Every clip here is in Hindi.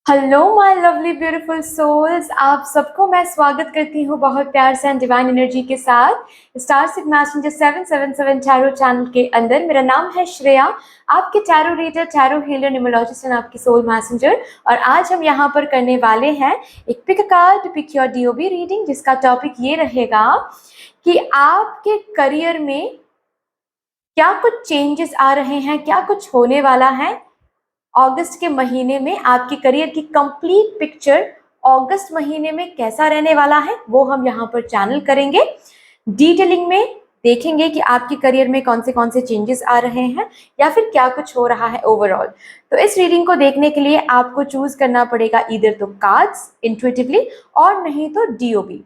Hello my lovely beautiful souls, आप सबको मैं स्वागत करती हूँ बहुत प्यार से एंड डिवाइन एनर्जी के साथ star sigma messenger 777 tarot channel के अंदर। मेरा नाम है श्रेया, आपके tarot reader, tarot healer, numerologist and आपकी सोल मैसेंजर। और आज हम यहाँ पर करने वाले हैं एक pick card, pick your DOB reading, जिसका टॉपिक ये रहेगा कि आपके करियर में क्या कुछ चेंजेस आ रहे हैं, क्या कुछ होने वाला है। अगस्त के महीने में आपके करियर की कंप्लीट पिक्चर अगस्त महीने में कैसा रहने वाला है वो हम यहाँ पर चैनल करेंगे। डिटेलिंग में देखेंगे कि आपके करियर में कौन से चेंजेस आ रहे हैं या फिर क्या कुछ हो रहा है ओवरऑल। तो इस रीडिंग को देखने के लिए आपको चूज करना पड़ेगा इधर तो कार्ड्स इंट्यूटिवली और नहीं तो डीओबी।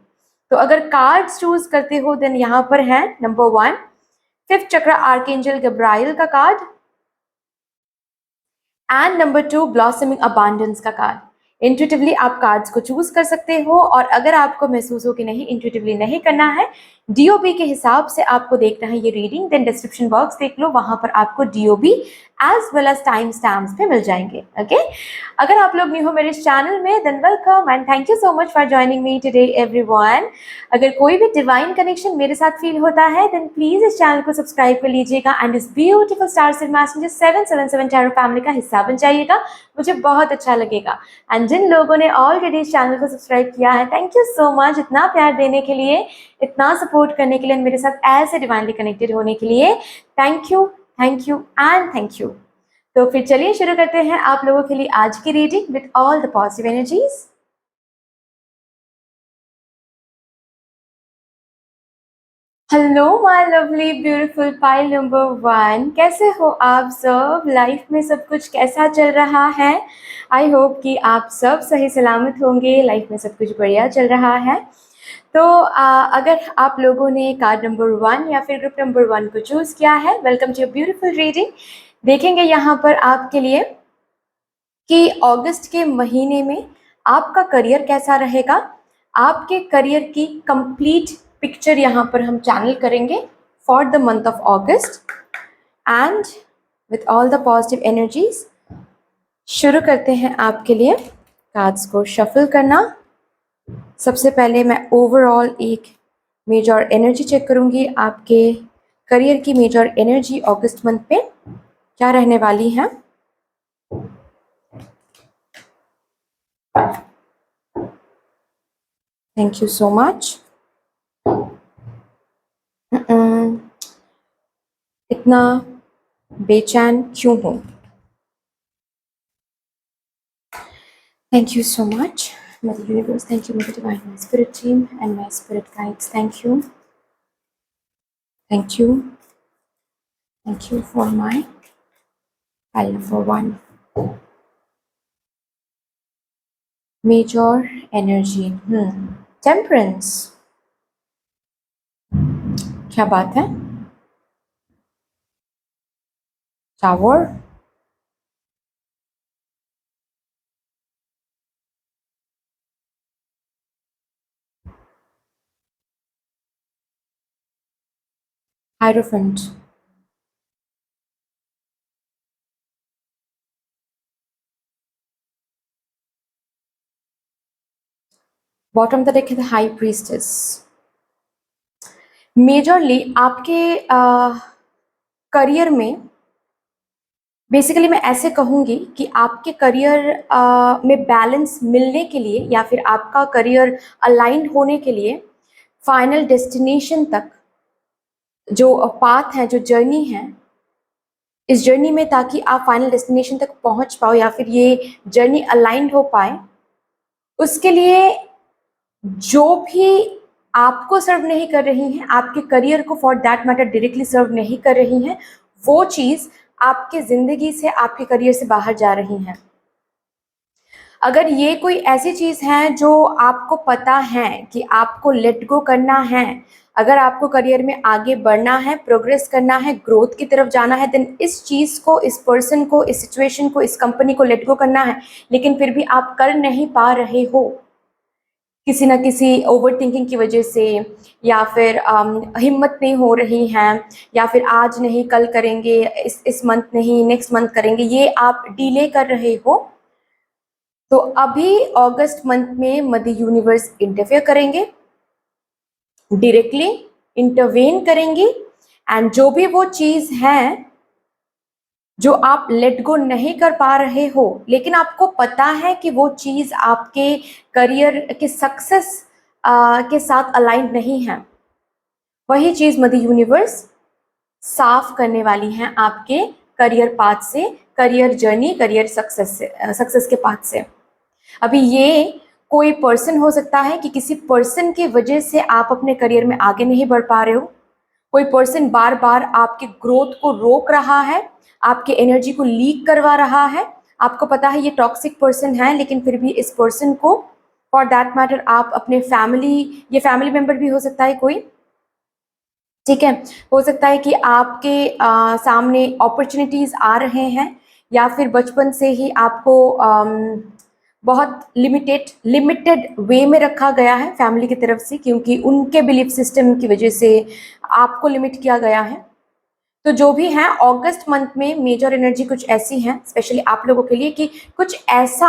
तो अगर कार्ड्स चूज करते हो देन यहाँ पर है नंबर 1 5th चक्र आर्कएंजल गब्राइल का card and number 2 blossoming abundance का कार्ड। इंट्यूटिवली आप कार्ड्स को चूज कर सकते हो और अगर आपको महसूस हो कि नहीं इंट्यूटिवली नहीं करना है, डीओबी के हिसाब से आपको देखना है ये रीडिंग, देन डिस्क्रिप्शन बॉक्स देख लो, वहां पर आपको DOB as well as time stamps पे मिल जाएंगे। ओके अगर आप लोग न्यू हो मेरे इस चैनल में than welcome and thank you so much for joining me today everyone. अगर कोई भी डिवाइन कनेक्शन मेरे साथ फील होता है देन प्लीज इस चैनल को सब्सक्राइब कर लीजिएगा एंड इस beautiful star sigma messenger 777 tarot family का हिस्सा बन जाइएगा, मुझे बहुत अच्छा लगेगा। एंड जिन लोगों ने ऑलरेडी इस चैनल को सब्सक्राइब किया है, थैंक यू सो मच इतना प्यार देने के लिए, इतना सपोर्ट करने के लिए, मेरे साथ ऐसे डिवाइनली कनेक्टेड होने के लिए। Thank you and thank you. तो फिर चलिए शुरू करते हैं आप लोगों के लिए आज की reading with all the positive energies. Hello my lovely beautiful pile number 1, कैसे हो आप सब? लाइफ में सब कुछ कैसा चल रहा है? आई होप कि आप सब सही सलामत होंगे, लाइफ में सब कुछ बढ़िया चल रहा है। तो अगर आप लोगों ने कार्ड नंबर 1 या फिर ग्रुप नंबर 1 को चूज किया है, वेलकम टू ब्यूटीफुल रीडिंग। देखेंगे यहाँ पर आपके लिए कि अगस्त के महीने में आपका करियर कैसा रहेगा। आपके करियर की कंप्लीट पिक्चर यहाँ पर हम चैनल करेंगे for the month of August and with all the positive energies शुरू करते हैं आपके लिए कार्ड्स को शफल करना। सबसे पहले मैं ओवरऑल एक मेजर एनर्जी चेक करूंगी, आपके करियर की मेजर एनर्जी अगस्त मंथ पे क्या रहने वाली है। Thank you so much. इतना बेचैन क्यों हूं? Thank you so much mother universe, thank you mother divine, my spirit team and my spirit guides, thank you for my pile number 1 major energy. Temperance, क्या बात है। Tower, hierophant, bottom the deck है द हाई प्रीस्टेस। मेजरली आपके करियर में बेसिकली मैं ऐसे कहूँगी कि आपके करियर में बैलेंस मिलने के लिए या फिर आपका करियर अलाइन होने के लिए फाइनल डेस्टिनेशन तक जो पाथ है, जो जर्नी है, इस जर्नी में ताकि आप फाइनल डेस्टिनेशन तक पहुंच पाओ या फिर ये जर्नी अलाइंड हो पाए, उसके लिए जो भी आपको सर्व नहीं कर रही हैं, आपके करियर को फॉर दैट मैटर डायरेक्टली सर्व नहीं कर रही हैं, वो चीज़ आपके ज़िंदगी से, आपके करियर से बाहर जा रही हैं। अगर ये कोई ऐसी चीज़ है जो आपको पता है कि आपको लेट गो करना है, अगर आपको करियर में आगे बढ़ना है, प्रोग्रेस करना है, ग्रोथ की तरफ जाना है, देन इस चीज़ को, इस पर्सन को, इस सिचुएशन को, इस कंपनी को लेट गो करना है, लेकिन फिर भी आप कर नहीं पा रहे हो किसी ना किसी ओवर थिंकिंग की वजह से, या फिर हिम्मत नहीं हो रही है, या फिर आज नहीं कल करेंगे, इस मंथ नहीं नेक्स्ट मंथ करेंगे, ये आप डिले कर रहे हो, तो अभी अगस्त मंथ में मदर यूनिवर्स इंटरफेयर करेंगे, डायरेक्टली इंटरवेन करेंगी, एंड जो भी वो चीज है जो आप लेट गो नहीं कर पा रहे हो, लेकिन आपको पता है कि वो चीज आपके करियर के सक्सेस के साथ अलाइन नहीं है, वही चीज मदर यूनिवर्स साफ करने वाली हैं आपके करियर पाथ से, करियर जर्नी, करियर सक्सेस से, सक्सेस के पाथ से। अभी ये कोई पर्सन हो सकता है कि किसी पर्सन की वजह से आप अपने करियर में आगे नहीं बढ़ पा रहे हो, कोई पर्सन बार बार आपके ग्रोथ को रोक रहा है, आपके एनर्जी को लीक करवा रहा है, आपको पता है ये टॉक्सिक पर्सन है, लेकिन फिर भी इस पर्सन को, फॉर दैट मैटर आप अपने फैमिली, ये फैमिली मेंबर भी हो सकता है कोई, ठीक है, हो सकता है कि आपके सामने अपॉर्चुनिटीज आ रहे हैं, या फिर बचपन से ही आपको बहुत लिमिटेड वे में रखा गया है फैमिली की तरफ से, क्योंकि उनके बिलीफ सिस्टम की वजह से आपको लिमिट किया गया है। तो जो भी है, अगस्त मंथ में मेजर एनर्जी कुछ ऐसी है स्पेशली आप लोगों के लिए कि कुछ ऐसा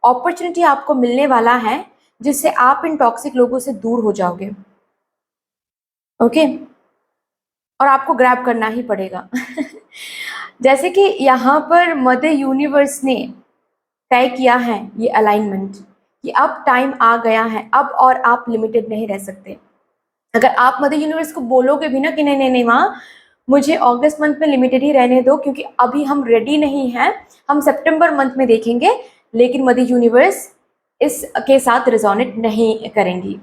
अपॉर्चुनिटी आपको मिलने वाला है जिससे आप इन टॉक्सिक लोगों से दूर हो जाओगे। ओके, और आपको ग्रैब करना ही पड़ेगा। जैसे कि यहाँ पर मदर यूनिवर्स ने तय किया है ये अलाइनमेंट कि अब टाइम आ गया है, अब और आप लिमिटेड नहीं रह सकते। अगर आप मदर यूनिवर्स को बोलोगे भी ना कि नहीं नहीं नहीं माँ, मुझे अगस्त मंथ में लिमिटेड ही रहने दो क्योंकि अभी हम रेडी नहीं हैं, हम सितंबर मंथ में देखेंगे, लेकिन मदर यूनिवर्स इसके साथ रिजोनेट नहीं करेंगी।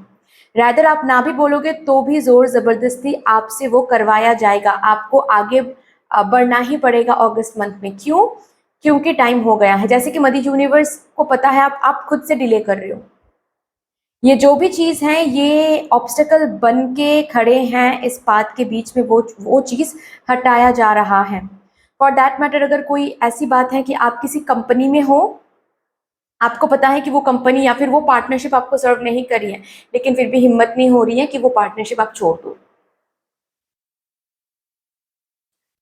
रैदर आप ना भी बोलोगे तो भी जोर जबरदस्ती आपसे वो करवाया जाएगा, आपको आगे बढ़ना ही पड़ेगा अगस्त मंथ में। क्यों? क्योंकि टाइम हो गया है। जैसे कि मदर यूनिवर्स को पता है आप खुद से डिले कर रहे हो, ये जो भी चीज है ये ऑब्स्टेकल बन के खड़े हैं इस पाथ के बीच में, वो चीज हटाया जा रहा है। फॉर दैट मैटर अगर कोई ऐसी बात है कि आप किसी कंपनी में हो, आपको पता है कि वो कंपनी या फिर वो पार्टनरशिप आपको सर्व नहीं करी है, लेकिन फिर भी हिम्मत नहीं हो रही है कि वो पार्टनरशिप आप छोड़ दो,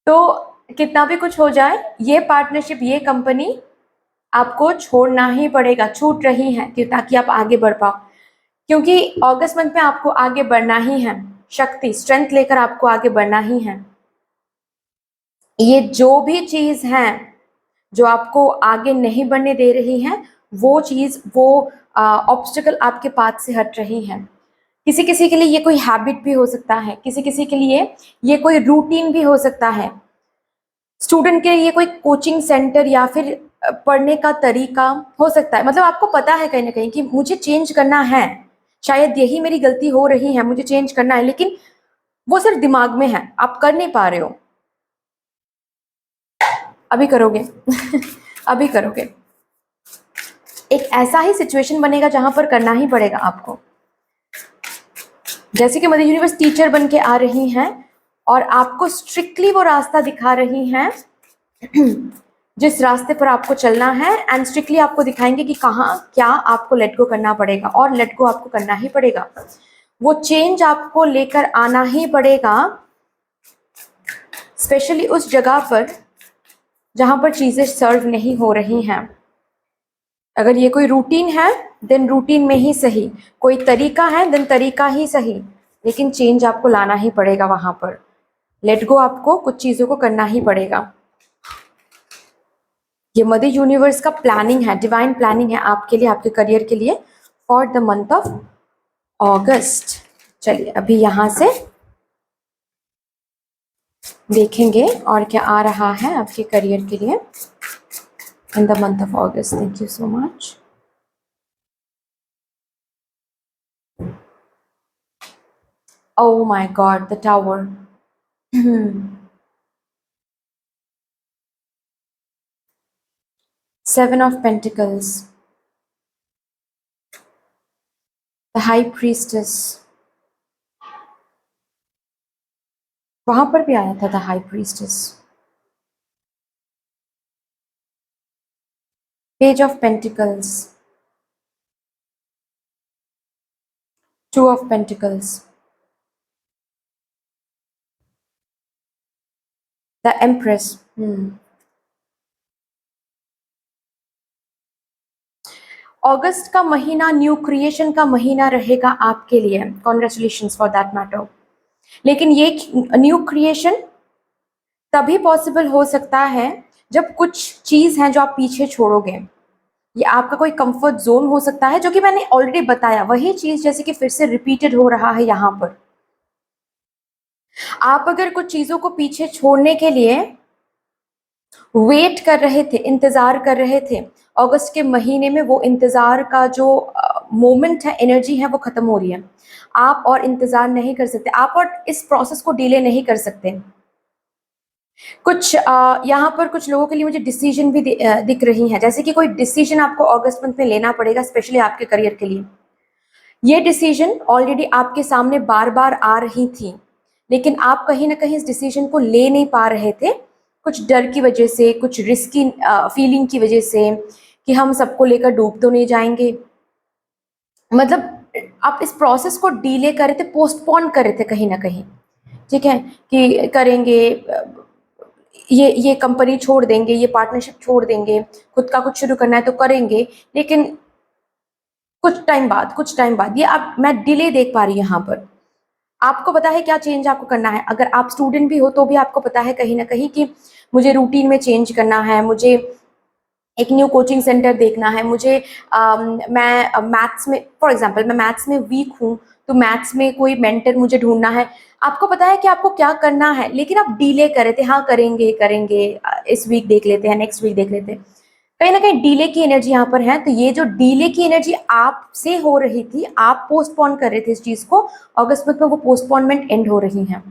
तो कितना भी कुछ हो जाए ये पार्टनरशिप, ये कंपनी आपको छोड़ना ही पड़ेगा, छूट रही है ताकि आप आगे बढ़ पाओ। क्योंकि अगस्त मंथ में आपको आगे बढ़ना ही है, शक्ति स्ट्रेंथ लेकर आपको आगे बढ़ना ही है। ये जो भी चीज है जो आपको आगे नहीं बढ़ने दे रही है, वो चीज, वो ऑब्स्टिकल आपके पाथ से हट रही है। किसी किसी के लिए ये कोई हैबिट भी हो सकता है, किसी किसी के लिए ये कोई रूटीन भी हो सकता है, स्टूडेंट के लिए कोई कोचिंग सेंटर या फिर पढ़ने का तरीका हो सकता है। मतलब आपको पता है कहीं ना कहीं कि मुझे चेंज करना है, शायद यही मेरी गलती हो रही है, मुझे चेंज करना है, लेकिन वो सिर्फ दिमाग में है, आप कर नहीं पा रहे हो। अभी करोगे। अभी करोगे। एक ऐसा ही सिचुएशन बनेगा जहां पर करना ही पड़ेगा आपको। जैसे कि मदर यूनिवर्स टीचर बन के आ रही हैं और आपको स्ट्रिक्टली वो रास्ता दिखा रही हैं जिस रास्ते पर आपको चलना है, एंड स्ट्रिक्टली आपको दिखाएंगे कि कहाँ क्या आपको लेट गो करना पड़ेगा, और लेट गो आपको करना ही पड़ेगा। वो चेंज आपको लेकर आना ही पड़ेगा, स्पेशली उस जगह पर जहां पर चीजें सर्व नहीं हो रही हैं। अगर ये कोई रूटीन है देन रूटीन में ही सही, कोई तरीका है देन तरीका ही सही, लेकिन चेंज आपको लाना ही पड़ेगा वहां पर। लेट गो आपको कुछ चीजों को करना ही पड़ेगा। ये मदर यूनिवर्स का प्लानिंग है, डिवाइन प्लानिंग है आपके लिए, आपके करियर के लिए फॉर द मंथ ऑफ अगस्त। चलिए अभी यहां से देखेंगे और क्या आ रहा है आपके करियर के लिए in the month of August. Thank you so much. Oh my God, the tower. Seven of Pentacles, the High Priestess. वहां पर भी आया था the High Priestess. Page of Pentacles, Two of Pentacles, the Empress. अगस्त का महीना न्यू क्रिएशन का महीना रहेगा आपके लिए, कॉन्ग्रेचुलेशंस फॉर दैट मैटर। लेकिन ये न्यू क्रिएशन तभी पॉसिबल हो सकता है जब कुछ चीज है जो आप पीछे छोड़ोगे। ये आपका कोई कंफर्ट जोन हो सकता है, जो कि मैंने ऑलरेडी बताया, वही चीज जैसे कि फिर से रिपीटेड हो रहा है यहाँ पर। आप अगर कुछ चीजों को पीछे छोड़ने के लिए वेट कर रहे थे, इंतजार कर रहे थे, अगस्त के महीने में वो इंतजार का जो मोमेंट है, एनर्जी है, वो खत्म हो रही है। आप और इंतजार नहीं कर सकते, आप और इस प्रोसेस को डिले नहीं कर सकते। कुछ यहाँ पर कुछ लोगों के लिए मुझे डिसीजन भी दिख रही है, जैसे कि कोई डिसीजन आपको अगस्त मंथ में लेना पड़ेगा, स्पेशली आपके करियर के लिए। ये डिसीजन ऑलरेडी आपके सामने बार बार आ रही थी, लेकिन आप कहीं ना कहीं इस डिसीजन को ले नहीं पा रहे थे, कुछ डर की वजह से, कुछ रिस्की फीलिंग की वजह से, कि हम सबको लेकर डूब तो नहीं जाएंगे। मतलब आप इस प्रोसेस को डिले कर रहे थे, पोस्टपोन कर रहे थे कहीं ना कहीं, ठीक है, कि करेंगे, ये कंपनी छोड़ देंगे, ये पार्टनरशिप छोड़ देंगे, खुद का कुछ शुरू करना है तो करेंगे, लेकिन कुछ टाइम बाद ये आप मैं डिले देख पा रही हूँ यहाँ पर। आपको पता है क्या चेंज आपको करना है, अगर आप स्टूडेंट भी हो तो भी आपको पता है कहीं ना कहीं कि मुझे रूटीन में चेंज करना है, मुझे एक न्यू कोचिंग सेंटर देखना है, मुझे मैं मैथ्स में, फॉर एग्जांपल मैं मैथ्स में वीक हूँ, तो मैथ्स में कोई मेंटर मुझे ढूंढना है। आपको पता है कि आपको क्या करना है, लेकिन आप डिले कर रहे थे, हाँ करेंगे करेंगे, इस वीक देख लेते हैं, नेक्स्ट वीक देख लेते हैं। कहीं ना कहीं डीले की एनर्जी यहाँ पर है। तो ये जो डीले की एनर्जी आपसे हो रही थी, आप पोस्टपोन कर रहे थे इस चीज को, अगस्त मंथ में वो पोस्टपोनमेंट एंड हो रही है।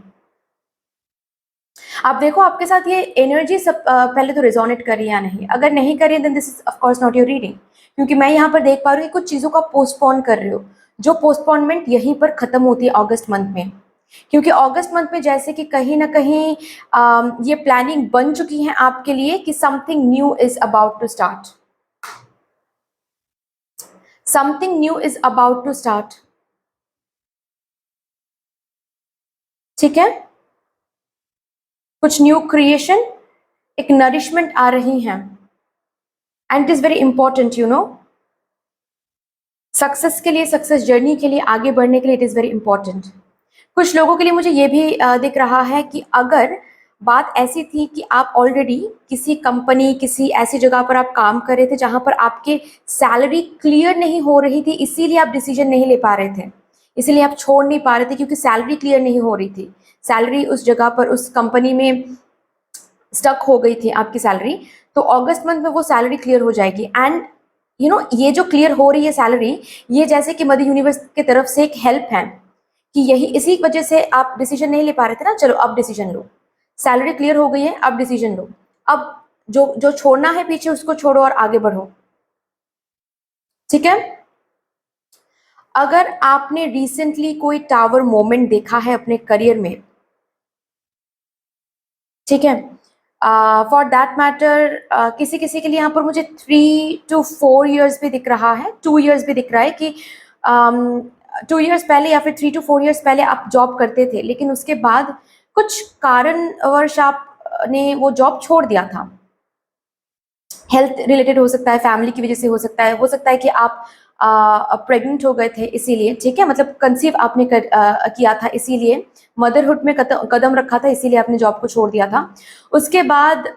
आप देखो आपके साथ ये एनर्जी सब पहले तो रिजोनेट कर रही है या नहीं, अगर नहीं कर रही है then this is of course not your reading, क्योंकि मैं यहाँ पर देख पा रही हूँ कुछ चीजों का पोस्टपोन कर रहे हो, जो पोस्टपोनमेंट यहीं पर खत्म होती है अगस्त मंथ में। क्योंकि अगस्त मंथ में जैसे कि कहीं ना कहीं ये प्लानिंग बन चुकी है आपके लिए कि something new is about to start, something new is about to start, ठीक है। कुछ न्यू क्रिएशन, एक नरिशमेंट आ रही है, and it is very important, you know, success के लिए, सक्सेस जर्नी के लिए, आगे बढ़ने के लिए इट इज वेरी इंपॉर्टेंट। कुछ लोगों के लिए मुझे ये भी दिख रहा है कि अगर बात ऐसी थी कि आप ऑलरेडी किसी कंपनी, किसी ऐसी जगह पर आप काम कर रहे थे जहां पर आपके सैलरी क्लियर नहीं हो रही थी, इसीलिए आप डिसीजन नहीं ले पा रहे थे, इसीलिए आप छोड़ नहीं पा रहे थे, क्योंकि सैलरी क्लियर नहीं हो रही थी, सैलरी उस जगह पर, उस कंपनी में स्टक हो गई थी आपकी सैलरी। तो अगस्त मंथ में वो सैलरी क्लियर हो जाएगी, एंड यू नो ये जो क्लियर हो रही है सैलरी, ये जैसे कि मदर यूनिवर्स की तरफ से एक हेल्प है, कि यही इसी वजह से आप डिसीजन नहीं ले पा रहे थे ना, चलो अब डिसीजन लो, सैलरी क्लियर हो गई है, अब डिसीजन लो, अब जो जो छोड़ना है पीछे उसको छोड़ो और आगे बढ़ो, ठीक है। अगर आपने रिसेंटली कोई टावर मोमेंट देखा है अपने करियर में, ठीक है, फॉर दैट मैटर किसी किसी के लिए यहाँ पर मुझे 3 to 4 years भी दिख रहा है, 2 years भी दिख रहा है कि 2 years पहले या फिर 3 to 4 years पहले आप जॉब करते थे, लेकिन उसके बाद कुछ कारणवश आपने वो जॉब छोड़ दिया था, हेल्थ रिलेटेड हो सकता है, फैमिली की वजह से हो सकता है कि आप प्रेग्नेंट हो गए थे इसीलिए, ठीक है, मतलब कंसीव आपने किया था इसीलिए, मदरहुड में कदम रखा था इसीलिए आपने जॉब को छोड़ दिया था। उसके बाद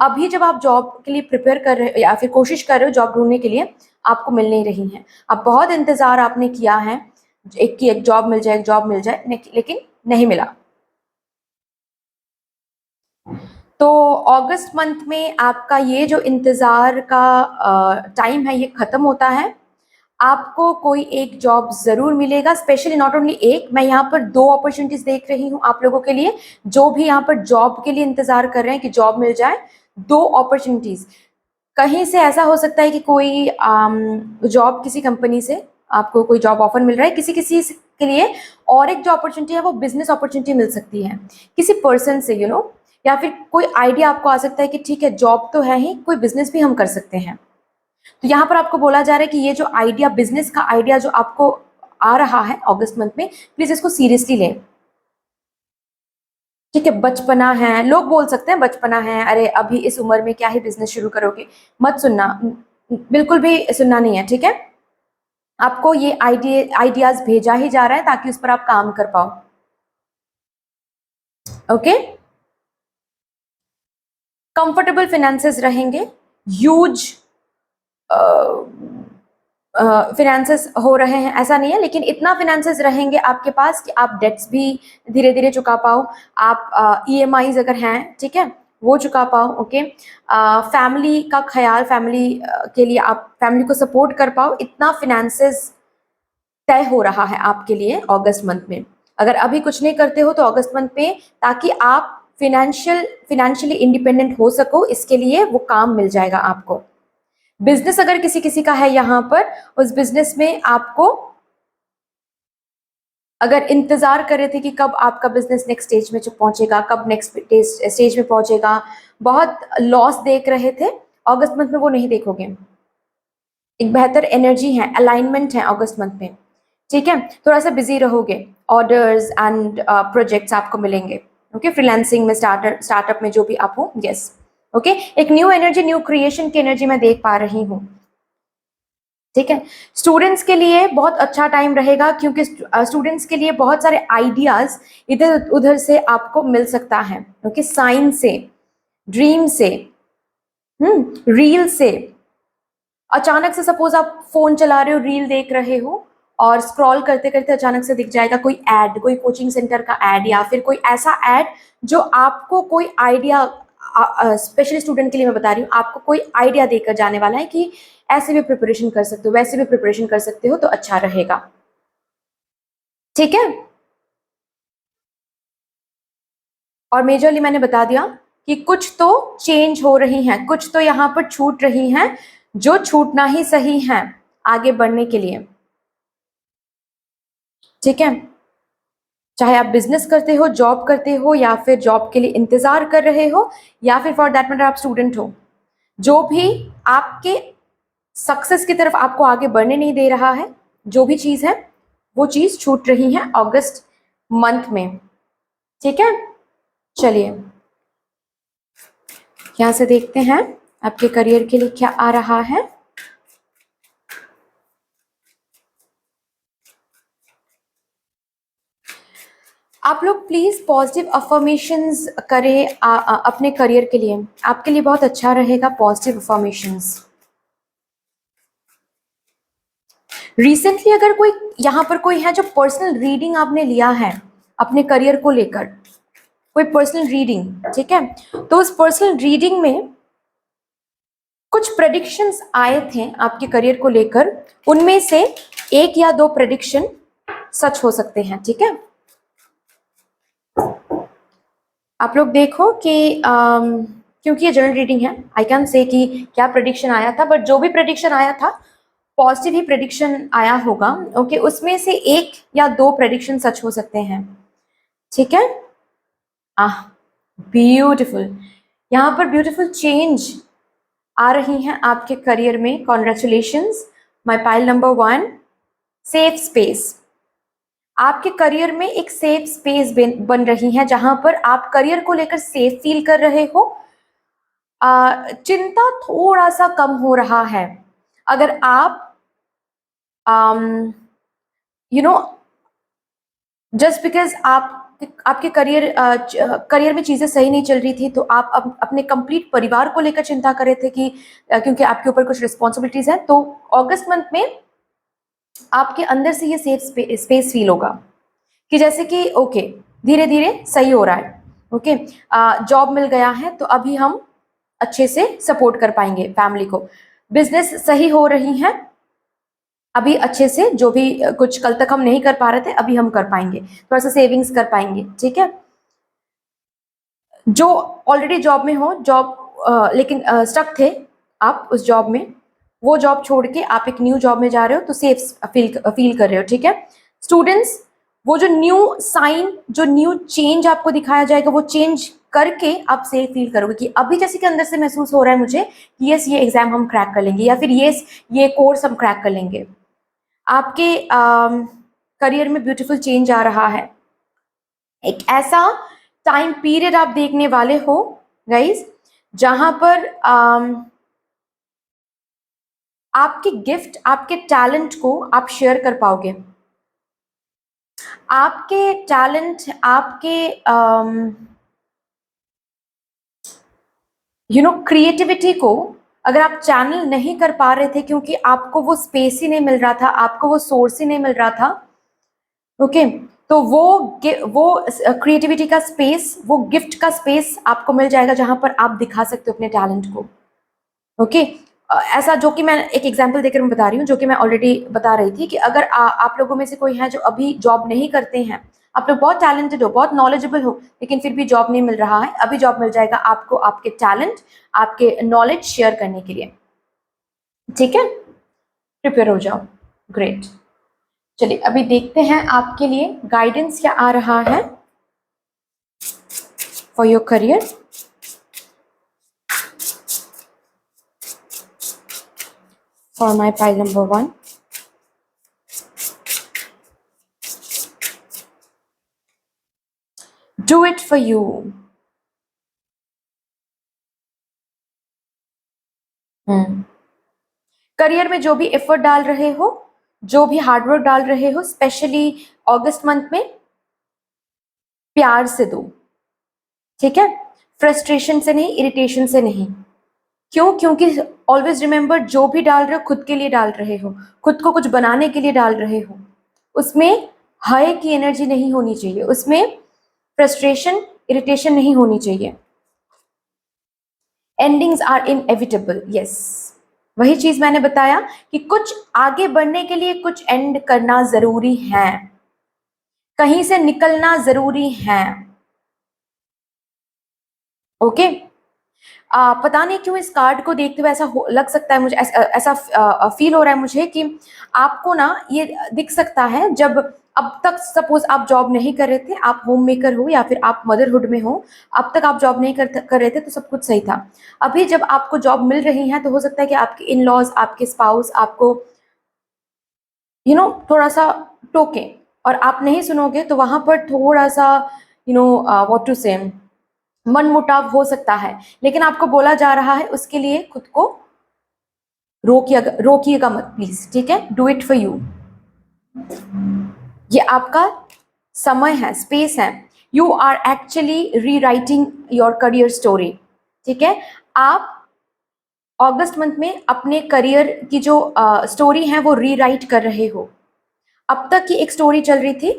अभी जब आप जॉब के लिए प्रिपेयर कर रहे हो या फिर कोशिश कर रहे हो जॉब ढूंढने के लिए, आपको मिल नहीं रही है, अब बहुत इंतजार आपने किया है, एक जॉब मिल जाए, एक जॉब मिल जाए, लेकिन नहीं मिला। तो अगस्त मंथ में आपका ये जो इंतज़ार का टाइम है ये ख़त्म होता है, आपको कोई एक जॉब ज़रूर मिलेगा, स्पेशली नॉट ओनली एक, मैं यहाँ पर 2 अपॉर्चुनिटीज़ देख रही हूँ आप लोगों के लिए, जो भी यहाँ पर जॉब के लिए इंतज़ार कर रहे हैं कि जॉब मिल जाए, 2 अपॉर्चुनिटीज़। कहीं से ऐसा हो सकता है कि कोई जॉब किसी कंपनी से आपको कोई जॉब ऑफर मिल रहा है, किसी किसी के लिए और एक जो अपॉर्चुनिटी है वो बिजनेस अपॉर्चुनिटी मिल सकती है किसी पर्सन से, यू नो, या फिर कोई आइडिया आपको आ सकता है कि ठीक है जॉब तो है ही, कोई बिजनेस भी हम कर सकते हैं। तो यहाँ पर आपको बोला जा रहा है कि ये जो आइडिया, बिजनेस का आइडिया जो आपको आ रहा है अगस्त मंथ में, प्लीज इसको सीरियसली लें, ठीक है। बचपना है, लोग बोल सकते हैं बचपना है, अरे अभी इस उम्र में क्या ही बिजनेस शुरू करोगे, मत सुनना, बिल्कुल भी सुनना नहीं है, ठीक है। आपको ये आइडियाज भेजा ही जा रहा है ताकि उस पर आप काम कर पाओ। ओके, कंफर्टेबल फिनेंसेस रहेंगे, ह्यूज फिनेंसेस हो रहे हैं ऐसा नहीं है, लेकिन इतना फिनेंसेस रहेंगे आपके पास कि आप डेट्स भी धीरे धीरे चुका पाओ, आप ईएमआईज अगर हैं, ठीक है, वो चुका पाओ। ओके, फैमिली का ख्याल, फैमिली के लिए आप फैमिली को सपोर्ट कर पाओ, इतना फिनेंसेस तय हो रहा है आपके लिए अगस्त मंथ में। अगर अभी कुछ नहीं करते हो तो अगस्त मंथ में, ताकि आप फिनेंशियली इंडिपेंडेंट हो सको, इसके लिए वो काम मिल जाएगा आपको। बिजनेस अगर किसी किसी का है यहाँ पर, उस बिजनेस में आपको अगर इंतजार कर रहे थे कि कब आपका बिजनेस नेक्स्ट स्टेज में पहुंचेगा, कब नेक्स्ट स्टेज में पहुंचेगा, बहुत लॉस देख रहे थे, अगस्त मंथ में वो नहीं देखोगे। एक बेहतर एनर्जी है, अलाइनमेंट है अगस्त मंथ में, ठीक है। थोड़ा सा बिजी रहोगे, ऑर्डर्स एंड प्रोजेक्ट्स आपको मिलेंगे। ओके, फ्रीलांसिंग में, स्टार्टअप में जो भी आप हो, यस। ओके, एक न्यू एनर्जी, न्यू क्रिएशन की एनर्जी मैं देख पा रही हूँ, ठीक है। स्टूडेंट्स के लिए बहुत अच्छा टाइम रहेगा, क्योंकि स्टूडेंट्स के लिए बहुत सारे आइडियाज इधर उधर से आपको मिल सकता है। ओके, साइन से, ड्रीम से, रील से, अचानक से सपोज आप फोन चला रहे हो, रील देख रहे हो, और स्क्रॉल करते करते अचानक से दिख जाएगा कोई एड, कोई कोचिंग सेंटर का एड, या फिर कोई ऐसा एड जो आपको कोई आइडिया, स्पेशली स्टूडेंट के लिए मैं बता रही हूँ, आपको कोई आइडिया देकर जाने वाला है कि ऐसे भी प्रिपरेशन कर सकते हो, वैसे भी प्रिपरेशन कर सकते हो, तो अच्छा रहेगा, ठीक है। और मेजरली मैंने बता दिया कि कुछ तो चेंज हो रही हैं, कुछ तो यहाँ पर छूट रही हैं, जो छूटना ही सही है आगे बढ़ने के लिए, ठीक है। चाहे आप बिजनेस करते हो, जॉब करते हो, या फिर जॉब के लिए इंतजार कर रहे हो, या फिर फॉर दैट मैटर आप स्टूडेंट हो, जो भी आपके सक्सेस की तरफ आपको आगे बढ़ने नहीं दे रहा है, जो भी चीज है, वो चीज छूट रही है अगस्त मंथ में, ठीक है। चलिए यहां से देखते हैं आपके करियर के लिए क्या आ रहा है। आप लोग प्लीज पॉजिटिव अफर्मेशंस करें अपने करियर के लिए, आपके लिए बहुत अच्छा रहेगा पॉजिटिव अफर्मेशंस। रिसेंटली अगर कोई यहाँ पर कोई है जो पर्सनल रीडिंग आपने लिया है अपने करियर को लेकर, कोई पर्सनल रीडिंग, ठीक है, तो उस पर्सनल रीडिंग में कुछ प्रेडिक्शंस आए थे आपके करियर को लेकर, उनमें से एक या दो प्रेडिक्शन सच हो सकते हैं, ठीक है। आप लोग देखो कि क्योंकि ये जनरल रीडिंग है, आई कैन से कि क्या प्रेडिक्शन आया था, बट जो भी प्रेडिक्शन आया था पॉजिटिव ही प्रेडिक्शन आया होगा। ओके, उसमें से एक या दो प्रेडिक्शन सच हो सकते हैं, ठीक है। आह, ब्यूटिफुल, यहाँ पर ब्यूटिफुल चेंज आ रही हैं आपके करियर में, congratulations my pile number 1। Safe space, आपके करियर में एक सेफ स्पेस बन रही है, जहां पर आप करियर को लेकर सेफ फील कर रहे हो, चिंता थोड़ा सा कम हो रहा है। अगर आप यू नो जस्ट बिकॉज आप आपके करियर में चीजें सही नहीं चल रही थी, तो आप अपने कंप्लीट परिवार को लेकर चिंता कर रहे थे कि क्योंकि आपके ऊपर कुछ रिस्पॉन्सिबिलिटीज हैं, तो अगस्त मंथ में आपके अंदर से ये सेफ स्पेस फील होगा कि जैसे कि ओके, धीरे धीरे सही हो रहा है। ओके, जॉब मिल गया है तो अभी हम अच्छे से सपोर्ट कर पाएंगे फैमिली को, बिजनेस सही हो रही है अभी अच्छे से, जो भी कुछ कल तक हम नहीं कर पा रहे थे अभी हम कर पाएंगे, थोड़ा सा सेविंग्स कर पाएंगे, ठीक है। जो ऑलरेडी जॉब में हो, जॉब लेकिन स्टक थे आप उस जॉब में, वो जॉब छोड़ के आप एक न्यू जॉब में जा रहे हो तो सेफ फील कर रहे हो, ठीक है। स्टूडेंट्स, वो जो न्यू साइन, जो न्यू चेंज आपको दिखाया जाएगा, वो चेंज करके आप सेफ फील करोगे कि अभी जैसे कि अंदर से महसूस हो रहा है मुझे कि यस ये एग्जाम हम क्रैक कर लेंगे, या फिर यस ये कोर्स हम क्रैक कर लेंगे। आपके करियर में ब्यूटीफुल चेंज आ रहा है, एक ऐसा टाइम पीरियड आप देखने वाले हो गाइस, जहां पर आपकी गिफ्ट, आपके टैलेंट को आप शेयर कर पाओगे। आपके टैलेंट, आपके क्रिएटिविटी को अगर आप चैनल नहीं कर पा रहे थे क्योंकि आपको वो स्पेस ही नहीं मिल रहा था, आपको वो सोर्स ही नहीं मिल रहा था, ओके, तो वो क्रिएटिविटी का स्पेस, वो गिफ्ट का स्पेस आपको मिल जाएगा जहां पर आप दिखा सकते हो अपने टैलेंट को। ओके, ऐसा जो कि मैं एक एग्जांपल देकर मैं बता रही हूँ, जो कि मैं ऑलरेडी बता रही थी कि अगर आप लोगों में से कोई है जो अभी जॉब नहीं करते हैं, आप लोग बहुत टैलेंटेड हो, बहुत नॉलेजेबल हो, लेकिन फिर भी जॉब नहीं मिल रहा है, अभी जॉब मिल जाएगा आपको, आपके टैलेंट, आपके नॉलेज शेयर करने के लिए। ठीक है, प्रिपेयर हो जाओ। ग्रेट, चलिए अभी देखते हैं आपके लिए गाइडेंस क्या आ रहा है for your career. For my pile number 1, do it for you. Career में जो भी एफर्ट डाल रहे हो, जो भी हार्डवर्क डाल रहे हो, स्पेशली अगस्त मंथ में, प्यार से दो। ठीक है, फ्रस्ट्रेशन से नहीं, इरिटेशन से नहीं। क्यों? क्योंकि ऑलवेज रिमेंबर, जो भी डाल रहे हो खुद के लिए डाल रहे हो, खुद को कुछ बनाने के लिए डाल रहे हो। उसमें हाय की एनर्जी नहीं होनी चाहिए, उसमें फ्रस्ट्रेशन, इरिटेशन नहीं होनी चाहिए। एंडिंग्स आर इनएविटेबल, यस, वही चीज मैंने बताया कि कुछ आगे बढ़ने के लिए कुछ एंड करना जरूरी है, कहीं से निकलना जरूरी है। ओके, पता नहीं क्यों इस कार्ड को देखते हुए ऐसा लग सकता है मुझे, ऐसा फील हो रहा है मुझे कि आपको ना ये दिख सकता है, जब अब तक सपोज आप जॉब नहीं कर रहे थे, आप होम मेकर हो या फिर आप मदरहुड में हो, अब तक आप जॉब नहीं कर रहे थे तो सब कुछ सही था। अभी जब आपको जॉब मिल रही है तो हो सकता है कि आपके इन लॉज, आपके स्पाउस आपको थोड़ा सा टोके, और आप नहीं सुनोगे तो वहां पर थोड़ा सा व्हाट टू से मन मुटाव हो सकता है, लेकिन आपको बोला जा रहा है उसके लिए खुद को रोकिएगा मत प्लीज। ठीक है, डू इट फॉर यू। ये आपका समय है, स्पेस है। You are actually rewriting your career story. ठीक है, आप अगस्त मंथ में अपने करियर की जो स्टोरी है वो रीराइट कर रहे हो। अब तक की एक स्टोरी चल रही थी,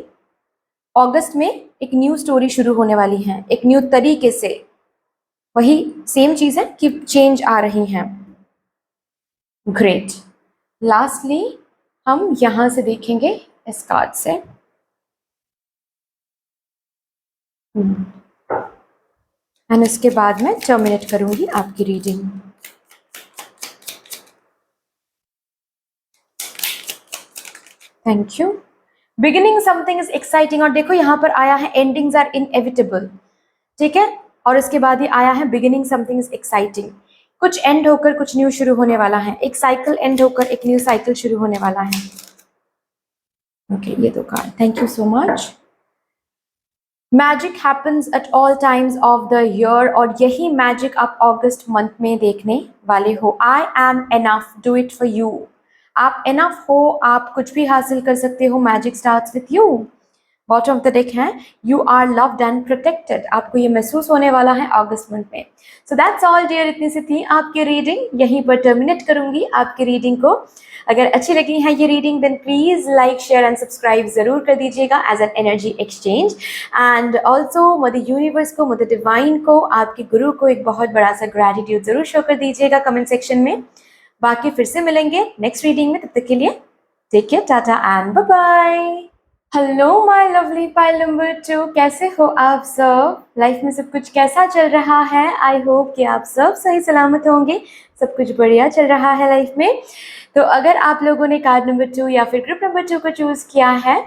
अगस्त में एक न्यू स्टोरी शुरू होने वाली है, एक न्यू तरीके से। वही सेम चीज है कि चेंज आ रही हैं। ग्रेट, लास्टली हम यहां से देखेंगे इस कार्ड से। एंड इसके बाद मैं टर्मिनेट करूंगी आपकी reading. Thank you. Beginning something is exciting, और देखो यहाँ पर आया है एंडिंग्स आर इनएविटेबल। ठीक है, और इसके बाद ही आया है बिगिनिंग समथिंग इज एक्साइटिंग। कुछ एंड होकर कुछ न्यू शुरू होने वाला है, एक साइकिल एंड होकर एक न्यू साइकिल शुरू होने वाला है। ओके, ये दो card, thank you so much. Magic happens at all times of the year, और यही मैजिक आप अगस्त मंथ में देखने वाले हो। I am enough, do it for you. आप एनफ हो, आप कुछ भी हासिल कर सकते हो। Magic starts with you. Bottom of the deck है, you are loved and protected. आपको ये महसूस होने वाला है अगस्त मंथ में। सो दैट्स ऑल डियर, इतनी सी थी आपकी रीडिंग। यहीं पर टर्मिनेट करूंगी आपकी रीडिंग को। अगर अच्छी लगी है ये reading, then please like, share and subscribe जरूर कर दीजिएगा as an energy exchange. And also mother universe को, मदर डिवाइन को, आपके गुरु को एक बहुत बड़ा सा ग्रैटिट्यूड जरूर शो कर दीजिएगा कमेंट सेक्शन में। बाकी फिर से मिलेंगे नेक्स्ट रीडिंग में, तब तक के लिए take care, tata and bye bye. Hello my lovely pile number 2, कैसे हो आप सब? लाइफ में सब कुछ कैसा चल रहा है? आई होप कि आप सब सही सलामत होंगे, सब कुछ बढ़िया चल रहा है लाइफ में। तो अगर आप लोगों ने कार्ड नंबर 2 या फिर ग्रुप नंबर 2 को चूज किया है,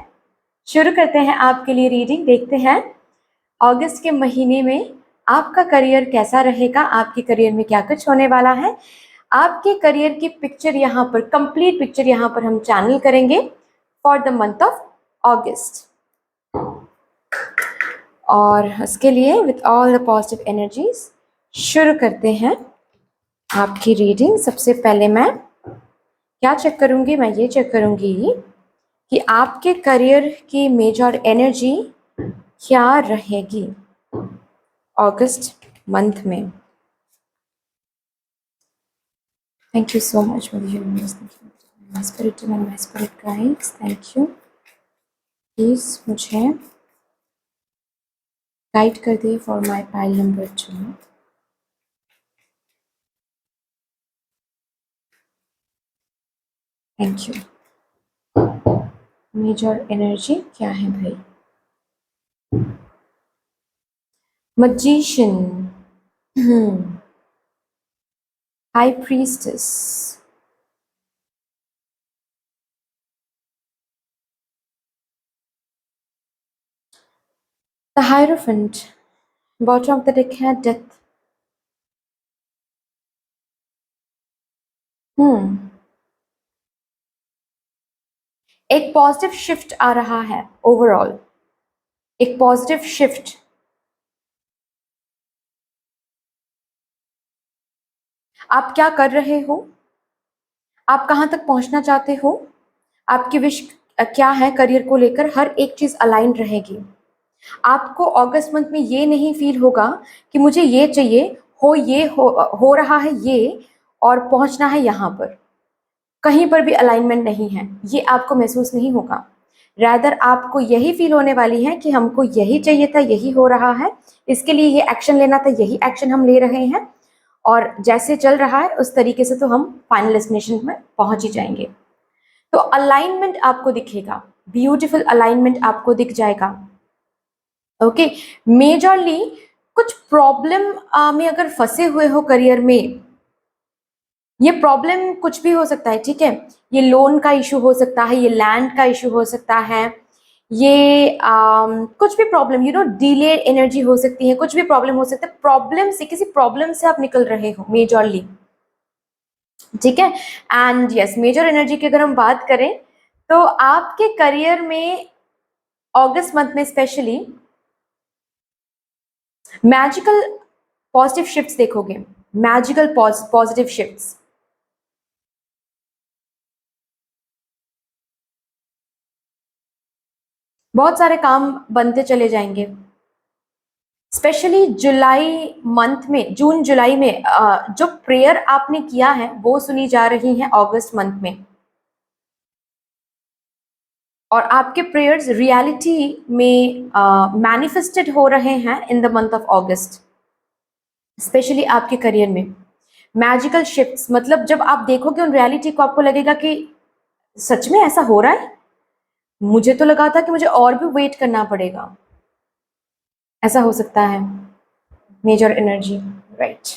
शुरू करते हैं आपके लिए रीडिंग। देखते हैं अगस्त के महीने में आपका करियर कैसा रहेगा, आपके करियर में क्या कुछ होने वाला है। आपके करियर की पिक्चर यहाँ पर, कंप्लीट पिक्चर यहाँ पर हम चैनल करेंगे फॉर द मंथ ऑफ अगस्त। और उसके लिए with all the positive energies शुरू करते हैं आपकी रीडिंग। सबसे पहले मैं क्या चेक करूंगी? मैं ये चेक करूंगी कि आपके करियर की मेजर एनर्जी क्या रहेगी अगस्त मंथ में। थैंक यू सो मच मेरी universe, my spirit and my spirit guides, thank you. Please मुझे गाइड कर दिए for my pile number 2। Thank you. Major energy क्या है भाई? Magician, high priestess, the hierophant, bottom of the deck है डेथ। एक पॉजिटिव शिफ्ट आ रहा है ओवरऑल, एक पॉजिटिव शिफ्ट। आप क्या कर रहे हो, आप कहाँ तक पहुंचना चाहते हो, आपकी विश क्या है करियर को लेकर, हर एक चीज अलाइन रहेगी। आपको अगस्त मंथ में ये नहीं फील होगा कि मुझे ये चाहिए, ये हो रहा है ये, और पहुंचना है यहाँ पर। कहीं पर भी अलाइनमेंट नहीं है, ये आपको महसूस नहीं होगा। रैदर आपको यही फील होने वाली है कि हमको यही चाहिए था, यही हो रहा है, इसके लिए ये एक्शन लेना था, यही एक्शन हम ले रहे हैं, और जैसे चल रहा है उस तरीके से तो हम फाइनल डेस्टिनेशन में पहुंच ही जाएंगे। तो अलाइनमेंट आपको दिखेगा, ब्यूटीफुल अलाइनमेंट आपको दिख जाएगा। ओके, मेजरली कुछ प्रॉब्लम में अगर फंसे हुए हो करियर में, ये प्रॉब्लम कुछ भी हो सकता है, ठीक है। ये लोन का इशू हो सकता है, ये लैंड का इशू हो सकता है, ये कुछ भी प्रॉब्लम, डिले एनर्जी हो सकती है, कुछ भी प्रॉब्लम हो सकता है। प्रॉब्लम से, किसी प्रॉब्लम से आप निकल रहे हो मेजरली, ठीक है। एंड यस, मेजर एनर्जी की अगर हम बात करें तो आपके करियर में अगस्त मंथ में स्पेशली मैजिकल पॉजिटिव शिफ्ट्स देखोगे, मैजिकल पॉजिटिव शिफ्ट्स। बहुत सारे काम बनते चले जाएंगे, स्पेशली जुलाई मंथ में, जून जुलाई में जो प्रेयर आपने किया है वो सुनी जा रही है अगस्त मंथ में, और आपके प्रेयर्स रियलिटी में मैनिफेस्टेड हो रहे हैं in the month of August, specially आपके करियर में। मैजिकल शिफ्ट्स मतलब जब आप देखोगे उन रियलिटी को, आपको लगेगा कि सच में ऐसा हो रहा है, मुझे तो लगा था कि मुझे और भी वेट करना पड़ेगा। ऐसा हो सकता है, मेजर एनर्जी, राइट।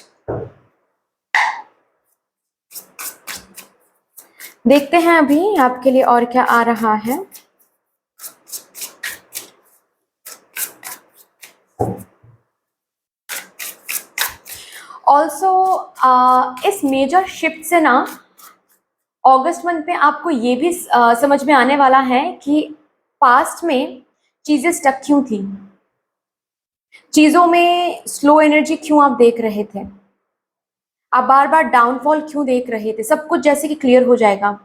देखते हैं अभी आपके लिए और क्या आ रहा है। ऑल्सो इस मेजर शिफ्ट से ना अगस्त मंथ में आपको ये भी समझ में आने वाला है कि पास्ट में चीजें स्टक क्यों थी, चीजों में स्लो एनर्जी क्यों आप देख रहे थे, आप बार बार डाउनफॉल क्यों देख रहे थे। सब कुछ जैसे कि क्लियर हो जाएगा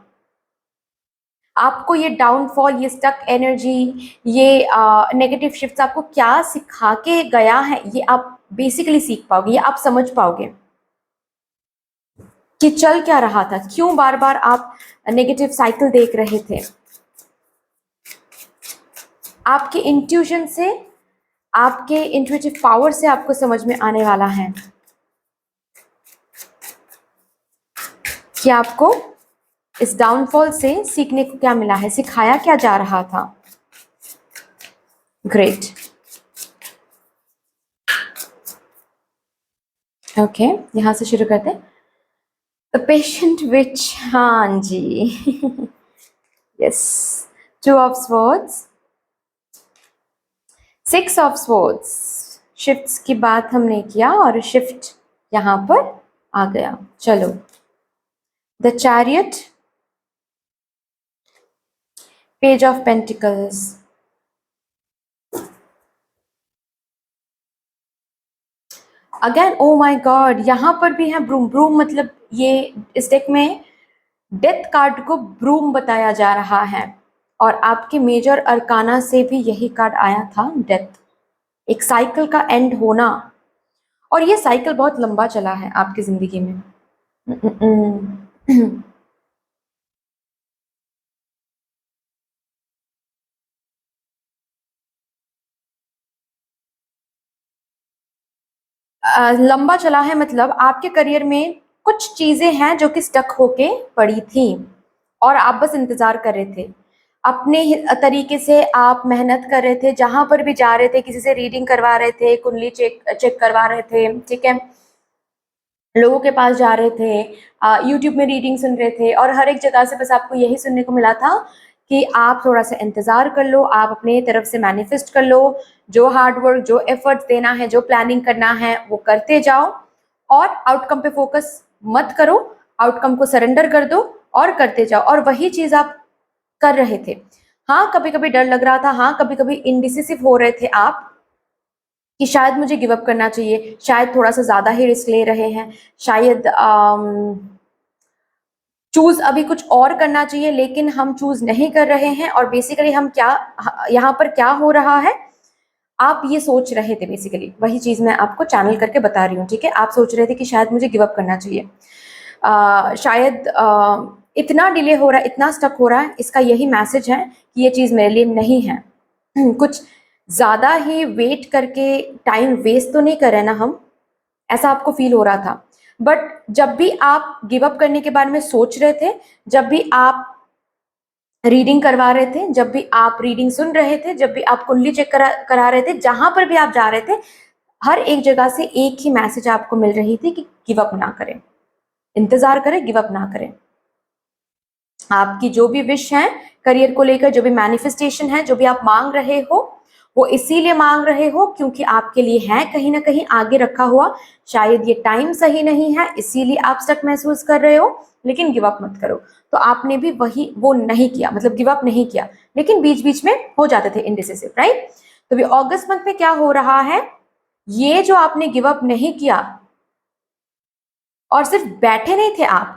आपको। ये डाउनफॉल, ये स्टक एनर्जी, ये नेगेटिव शिफ्ट्स आपको क्या सिखा के गया है, ये आप बेसिकली सीख पाओगे, ये आप समझ पाओगे कि चल क्या रहा था, क्यों बार बार आप नेगेटिव साइकिल देख रहे थे। आपके इंट्यूशन से, आपके इंट्यूटिव पावर से आपको समझ में आने वाला है कि आपको इस डाउनफॉल से सीखने को क्या मिला है, सिखाया क्या जा रहा था। ग्रेट, ओके, यहां से शुरू करते हैं। द पेशेंट विच, हाँ जी, yes, 2 of swords, 6 of swords. Shifts की बात हमने किया और शिफ्ट यहां पर आ गया। चलो, the chariot, page of pentacles, again oh my God, यहां पर भी है ब्रूम। ब्रूम मतलब ये इस डेक में डेथ कार्ड को ब्रूम बताया जा रहा है और आपके मेजर अरकाना से भी यही कार्ड आया था, डेथ। एक साइकिल का एंड होना, और ये साइकिल बहुत लंबा चला है आपकी जिंदगी में। लंबा चला है मतलब आपके करियर में कुछ चीजें हैं जो कि स्टक होके पड़ी थी और आप बस इंतजार कर रहे थे। अपने तरीके से आप मेहनत कर रहे थे, जहां पर भी जा रहे थे किसी से रीडिंग करवा रहे थे, कुंडली चेक चेक करवा रहे थे, ठीक है, लोगों के पास जा रहे थे, यूट्यूब में रीडिंग सुन रहे थे, और हर एक जगह से बस आपको यही सुनने को मिला था कि आप थोड़ा सा इंतजार कर लो, आप अपने तरफ से मैनिफेस्ट कर लो, जो हार्ड वर्क, जो एफर्ट्स देना है, जो प्लानिंग करना है वो करते जाओ, और आउटकम पे फोकस मत करो, आउटकम को सरेंडर कर दो और करते जाओ। और वही चीज आप कर रहे थे। हाँ, कभी कभी डर लग रहा था, हाँ कभी कभी इनडिसिसिव हो रहे थे आप कि शायद मुझे गिव अप करना चाहिए, शायद थोड़ा सा ज्यादा ही रिस्क ले रहे हैं, शायद चूज अभी कुछ और करना चाहिए, लेकिन हम चूज नहीं कर रहे हैं। और बेसिकली हम क्या, यहाँ पर क्या हो रहा है, आप ये सोच रहे थे, बेसिकली वही चीज मैं आपको चैनल करके बता रही हूँ, ठीक है। आप सोच रहे थे कि शायद मुझे गिव अप करना चाहिए, शायद इतना डिले हो रहा है, इतना स्टक हो रहा है, इसका यही मैसेज है कि ये चीज मेरे लिए नहीं है। कुछ ज्यादा ही वेट करके टाइम वेस्ट तो नहीं कर रहे ना हम, ऐसा आपको फील हो रहा था। बट जब भी आप गिव अप करने के बारे में सोच रहे थे, जब भी आप रीडिंग करवा रहे थे, जब भी आप रीडिंग सुन रहे थे, जब भी आप कुंडली चेक करा रहे थे, जहां पर भी आप जा रहे थे, हर एक जगह से एक ही मैसेज आपको मिल रही थी कि गिव अप ना करें, इंतजार करें, गिव अप ना करें। आपकी जो भी विश है करियर को लेकर, जो भी मैनिफेस्टेशन है, जो भी आप मांग रहे हो, वो इसीलिए मांग रहे हो क्योंकि आपके लिए है कहीं ना कहीं आगे रखा हुआ। शायद ये टाइम सही नहीं है, इसीलिए आप स्टक महसूस कर रहे हो, लेकिन गिव अप मत करो। तो आपने भी वही वो नहीं किया, मतलब गिव अप नहीं किया, लेकिन बीच बीच में हो जाते थे इनडिसिसिव, राइट। तो भी अगस्त मंथ में क्या हो रहा है, ये जो आपने गिव अप नहीं किया और सिर्फ बैठे नहीं थे आप,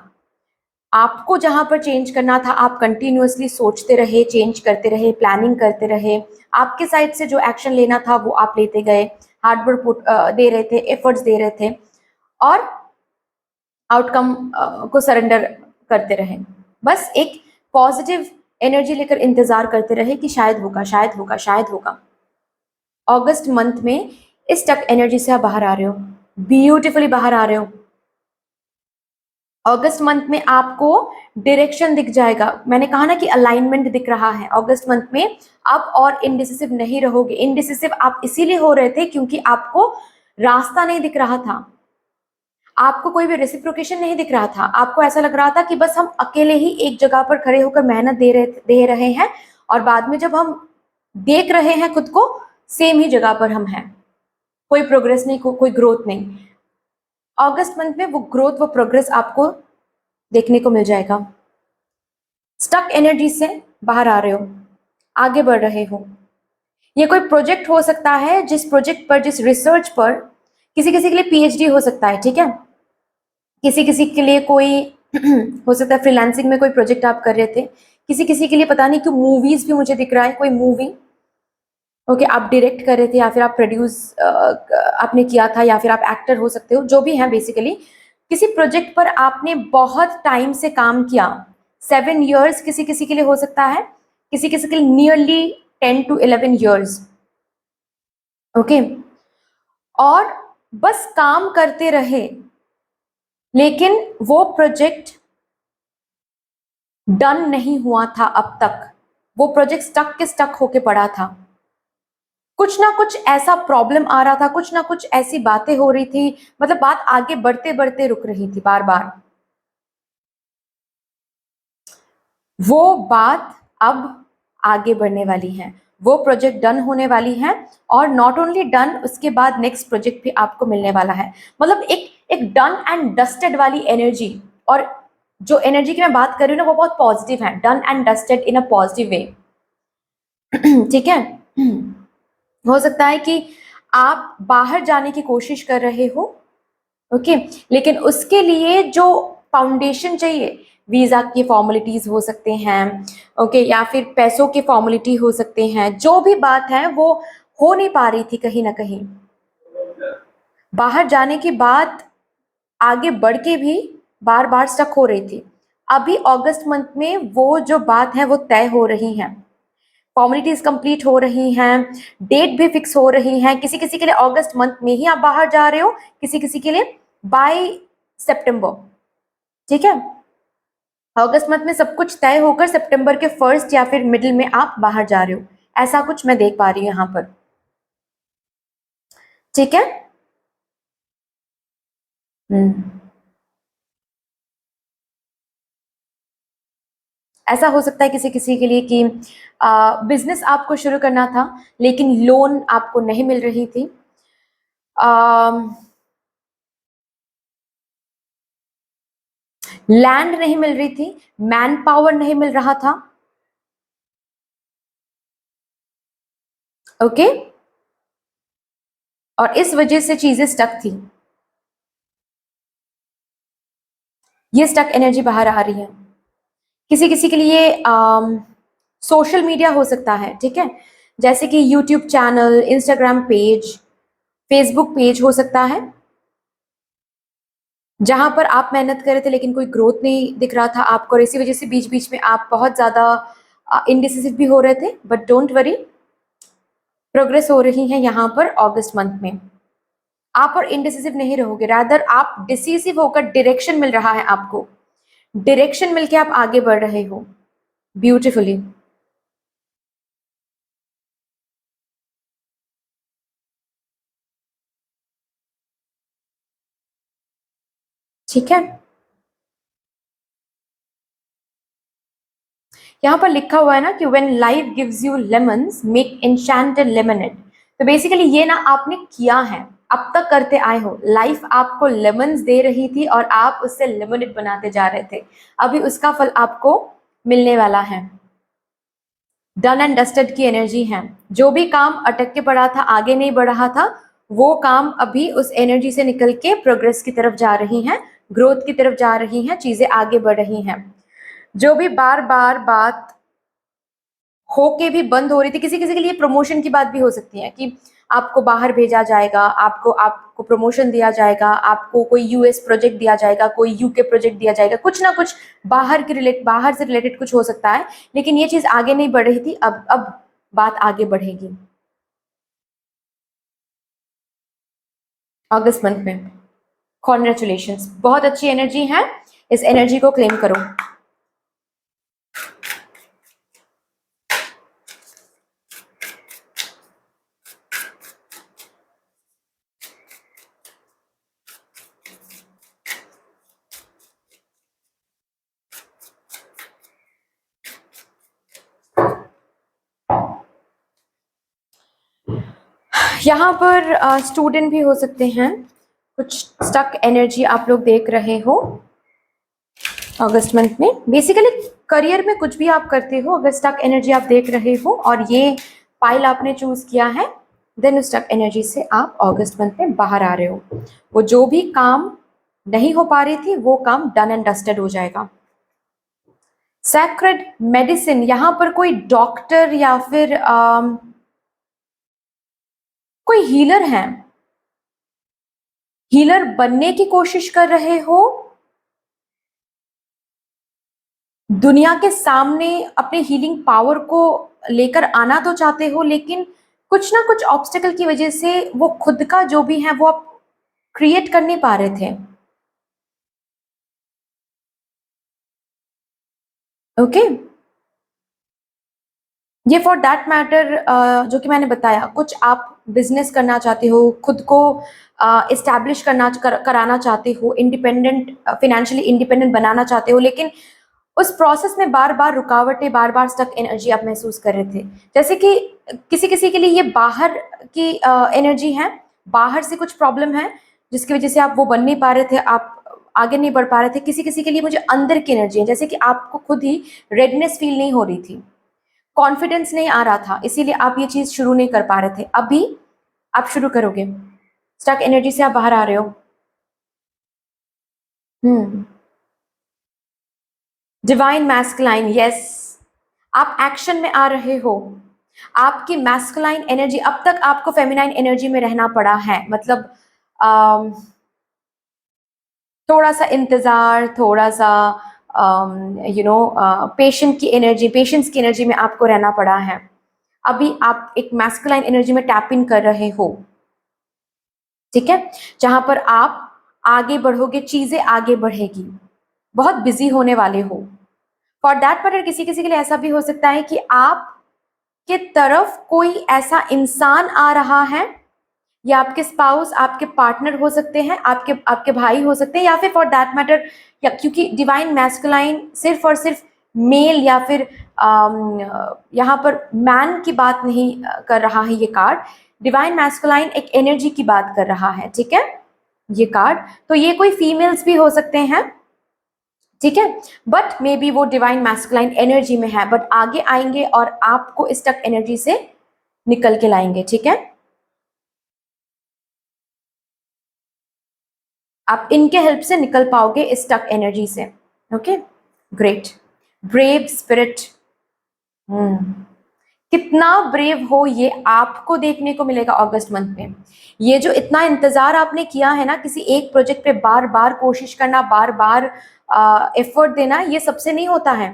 आपको जहां पर चेंज करना था आप कंटिन्यूअसली सोचते रहे, चेंज करते रहे, प्लानिंग करते रहे, आपके साइड से जो एक्शन लेना था वो आप लेते गए, हार्डवर्क दे रहे थे, एफर्ट्स दे रहे थे, और आउटकम को सरेंडर करते रहे। बस एक पॉजिटिव एनर्जी लेकर इंतजार करते रहे कि शायद होगा, शायद होगा, शायद होगा। अगस्त मंथ में इस टक एनर्जी से आप बाहर आ रहे हो, ब्यूटिफुली बाहर आ रहे हो। अगस्त मंथ में आपको डायरेक्शन दिख जाएगा, मैंने कहा ना कि अलाइनमेंट दिख रहा है। अगस्त मंथ में आप और इनडिसिसिव नहीं रहोगे। इनडिसिसिव आप इसीलिए हो रहे थे क्योंकि आपको रास्ता नहीं दिख रहा था, आपको कोई भी रेसिप्रोकेशन नहीं दिख रहा था, आपको ऐसा लग रहा था कि बस हम अकेले ही एक जगह पर खड़े होकर मेहनत दे रहे हैं, और बाद में जब हम देख रहे हैं खुद को, सेम ही जगह पर हम हैं, कोई प्रोग्रेस नहीं, कोई ग्रोथ नहीं। अगस्त मंथ में वो ग्रोथ, वो प्रोग्रेस आपको देखने को मिल जाएगा। स्टक एनर्जी से बाहर आ रहे हो, आगे बढ़ रहे हो। ये कोई प्रोजेक्ट हो सकता है, जिस प्रोजेक्ट पर, जिस रिसर्च पर, किसी किसी के लिए पीएचडी हो सकता है, ठीक है, किसी किसी के लिए कोई हो सकता है फ्रीलांसिंग में कोई प्रोजेक्ट आप कर रहे थे, किसी किसी के लिए पता नहीं क्यों मूवीज भी मुझे दिख रहा है, कोई मूवी, ओके, आप डायरेक्ट कर रहे थे, या फिर आप प्रोड्यूस आपने किया था, या फिर आप एक्टर हो सकते हो, जो भी है, बेसिकली किसी प्रोजेक्ट पर आपने बहुत टाइम से काम किया, 7 years किसी किसी के लिए हो सकता है, किसी किसी के लिए नियरली 10 to 11 years, ओके। और बस काम करते रहे, लेकिन वो प्रोजेक्ट डन नहीं हुआ था अब तक, वो प्रोजेक्ट स्टक के स्टक होके पड़ा था, कुछ ना कुछ ऐसा प्रॉब्लम आ रहा था, कुछ ना कुछ ऐसी बातें हो रही थी, मतलब बात आगे बढ़ते बढ़ते रुक रही थी बार बार। वो बात अब आगे बढ़ने वाली है, वो प्रोजेक्ट डन होने वाली है, और नॉट ओनली डन, उसके बाद नेक्स्ट प्रोजेक्ट भी आपको मिलने वाला है। मतलब एक एक डन एंड डस्टेड वाली एनर्जी, और जो एनर्जी की मैं बात कर रही हूँ ना, वो बहुत पॉजिटिव है, done and dusted in a positive way, ठीक है। हो सकता है कि आप बाहर जाने की कोशिश कर रहे हो, ओके, लेकिन उसके लिए जो फाउंडेशन चाहिए, वीज़ा की फॉर्मेलिटीज़ हो सकते हैं, ओके, या फिर पैसों की फॉर्मेलिटी हो सकते हैं, जो भी बात है वो हो नहीं पा रही थी कहीं ना कहीं। बाहर जाने की बात आगे बढ़ के भी बार बार स्टक हो रही थी। अभी अगस्त मंथ में वो जो बात है वो तय हो रही है, फॉर्मेलिटीज कंप्लीट हो रही हैं, डेट भी फिक्स हो रही हैं। किसी किसी के लिए अगस्त मंथ में ही आप बाहर जा रहे हो, किसी किसी के लिए बाय सितंबर, ठीक है। अगस्त मंथ में सब कुछ तय होकर सितंबर के फर्स्ट या फिर मिडिल में आप बाहर जा रहे हो, ऐसा कुछ मैं देख पा रही हूँ यहाँ पर, ठीक है। हम्म, ऐसा हो सकता है किसी किसी के लिए कि बिजनेस आपको शुरू करना था लेकिन लोन आपको नहीं मिल रही थी, लैंड नहीं मिल रही थी, मैन पावर नहीं मिल रहा था, ओके, और इस वजह से चीजें स्टक थी। ये स्टक एनर्जी बाहर आ रही है। किसी किसी के लिए सोशल मीडिया हो सकता है, ठीक है, जैसे कि YouTube channel, Instagram page, Facebook page हो सकता है, जहां पर आप मेहनत कर रहे थे लेकिन कोई ग्रोथ नहीं दिख रहा था आपको, और इसी वजह से बीच बीच में आप बहुत ज्यादा इनडिसिसिव भी हो रहे थे। बट डोंट वरी, प्रोग्रेस हो रही है यहाँ पर अगस्त मंथ में। आप और इनडिसिसिव नहीं रहोगे, रादर आप डिसिसिव होकर डायरेक्शन मिल रहा है आपको, डायरेक्शन मिलके आप आगे बढ़ रहे हो ब्यूटिफुली। ठीक है, यहाँ पर लिखा हुआ है ना कि when life gives you lemons make enchanted lemonade. तो बेसिकली ये ना आपने किया है, अब तक करते आए हो, लाइफ आपको लेमन्स दे रही थी और आप उससे लेमनेड बनाते जा रहे थे, अभी उसका फल आपको मिलने वाला है। डन एंड डस्टेड की एनर्जी है। जो भी काम अटक के पड़ा था, आगे नहीं बढ़ रहा था, वो काम अभी उस एनर्जी से निकल के प्रोग्रेस की तरफ जा रही हैं, ग्रोथ की तरफ जा रही हैं, चीजें आगे बढ़ रही हैं। जो भी बार बार बात होके भी बंद हो रही थी, किसी किसी के लिए प्रमोशन की बात भी हो सकती है कि आपको बाहर भेजा जाएगा, आपको आपको प्रमोशन दिया जाएगा, आपको कोई यूएस प्रोजेक्ट दिया जाएगा, कोई यूके प्रोजेक्ट दिया जाएगा, कुछ ना कुछ बाहर से रिलेटेड कुछ हो सकता है, लेकिन ये चीज आगे नहीं बढ़ रही थी, अब बात आगे बढ़ेगी अगस्त मंथ में। कॉन्ग्रेचुलेशंस, बहुत अच्छी एनर्जी है, इस एनर्जी को क्लेम करो। यहाँ पर स्टूडेंट भी हो सकते हैं, कुछ स्टक एनर्जी आप लोग देख रहे हो अगस्त मंथ में। बेसिकली करियर में कुछ भी आप करते हो, अगर स्टक एनर्जी आप देख रहे हो और ये फाइल आपने चूज किया है, देन उस स्टक एनर्जी से आप अगस्त मंथ में बाहर आ रहे हो। वो जो भी काम नहीं हो पा रही थी वो काम डन एंड डस्टेड हो जाएगा। सैक्रेड मेडिसिन, यहाँ पर कोई डॉक्टर या फिर कोई हीलर है, हीलर बनने की कोशिश कर रहे हो, दुनिया के सामने अपने हीलिंग पावर को लेकर आना तो चाहते हो, लेकिन कुछ ना कुछ ऑब्स्टेकल की वजह से वो खुद का जो भी है वो आप क्रिएट कर नहीं पा रहे थे, ओके। ये फॉर दैट मैटर जो कि मैंने बताया, कुछ आप बिजनेस करना चाहते हो, खुद को इस्टेब्लिश कराना चाहते हो, इंडिपेंडेंट, फाइनेंशियली इंडिपेंडेंट बनाना चाहते हो, लेकिन उस प्रोसेस में बार बार रुकावटें, बार बार स्टक एनर्जी आप महसूस कर रहे थे। जैसे कि किसी किसी के लिए ये बाहर की एनर्जी है, बाहर से कुछ प्रॉब्लम है जिसकी वजह से आप वो बन नहीं पा रहे थे, आप आगे नहीं बढ़ पा रहे थे। किसी किसी के लिए मुझे अंदर की एनर्जी है, जैसे कि आपको खुद ही रेडनेस फील नहीं हो रही थी, कॉन्फिडेंस नहीं आ रहा था, इसीलिए आप ये चीज शुरू नहीं कर पा रहे थे। अभी आप शुरू करोगे, स्टक एनर्जी से आप बाहर आ रहे हो। हम्म, डिवाइन मैस्कुलाइन, यस, आप एक्शन में आ रहे हो। आपकी मैस्कुलाइन एनर्जी, अब तक आपको फेमिनाइन एनर्जी में रहना पड़ा है, मतलब थोड़ा सा इंतजार, थोड़ा सा पेशेंस की एनर्जी में आपको रहना पड़ा है। अभी आप एक मैस्कुलाइन एनर्जी में टैप इन कर रहे हो, ठीक है, जहां पर आप आगे बढ़ोगे, चीजें आगे बढ़ेगी, बहुत बिजी होने वाले हो। फॉर दैट मैटर किसी किसी के लिए ऐसा भी हो सकता है कि आप के तरफ कोई ऐसा इंसान आ रहा है, या आपके स्पाउस, आपके पार्टनर हो सकते हैं, आपके आपके भाई हो सकते हैं, या फिर फॉर दैट मैटर, या क्योंकि डिवाइन मैस्कुलाइन सिर्फ और सिर्फ मेल या फिर यहाँ पर मैन की बात नहीं कर रहा है ये कार्ड। डिवाइन मैस्कुलाइन एक एनर्जी की बात कर रहा है, ठीक है, ये कार्ड। तो ये कोई फीमेल्स भी हो सकते हैं, ठीक है, बट मे बी वो डिवाइन मैस्कुलाइन एनर्जी में है, बट आगे आएंगे और आपको इस टक एनर्जी से निकल के लाएंगे, ठीक है। आप इनके हेल्प से निकल पाओगे इस टक एनर्जी से, ओके, ग्रेट। ब्रेव स्पिरिट, कितना ब्रेव हो ये आपको देखने को मिलेगा अगस्त मंथ में। ये जो इतना इंतजार आपने किया है ना, किसी एक प्रोजेक्ट पे बार बार कोशिश करना, बार बार एफर्ट देना, ये सबसे नहीं होता है।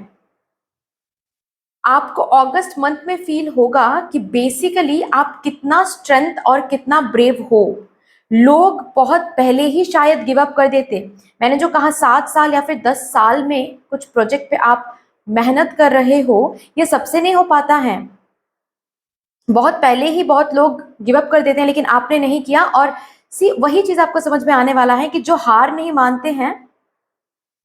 आपको अगस्त मंथ में फील होगा कि बेसिकली आप कितना स्ट्रेंथ और कितना ब्रेव हो। लोग बहुत पहले ही शायद गिव अप कर देते। मैंने जो कहा 7 साल या फिर 10 साल में कुछ प्रोजेक्ट पे आप मेहनत कर रहे हो, ये सबसे नहीं हो पाता है। बहुत पहले ही बहुत लोग गिव अप कर देते हैं, लेकिन आपने नहीं किया। और सी वही चीज आपको समझ में आने वाला है कि जो हार नहीं मानते हैं,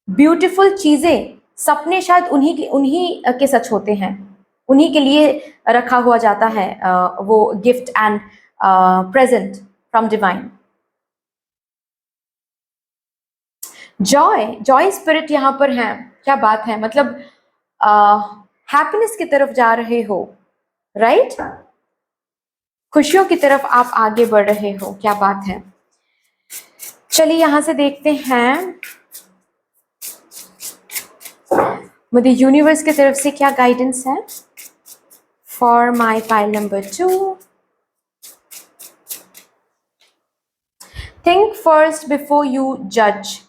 ब्यूटीफुल चीजें, सपने शायद उन्हीं के सच होते हैं, उन्हीं के लिए रखा हुआ जाता है वो gift and present from divine. Joy, Joy spirit यहाँ पर है, क्या बात है, मतलब हैप्पीनेस की तरफ जा रहे हो, राइट, खुशियों की तरफ आप आगे बढ़ रहे हो, क्या बात है। चलिए यहां से देखते हैं मुझे यूनिवर्स की तरफ से क्या गाइडेंस है for my pile number 2। Think first before you जज,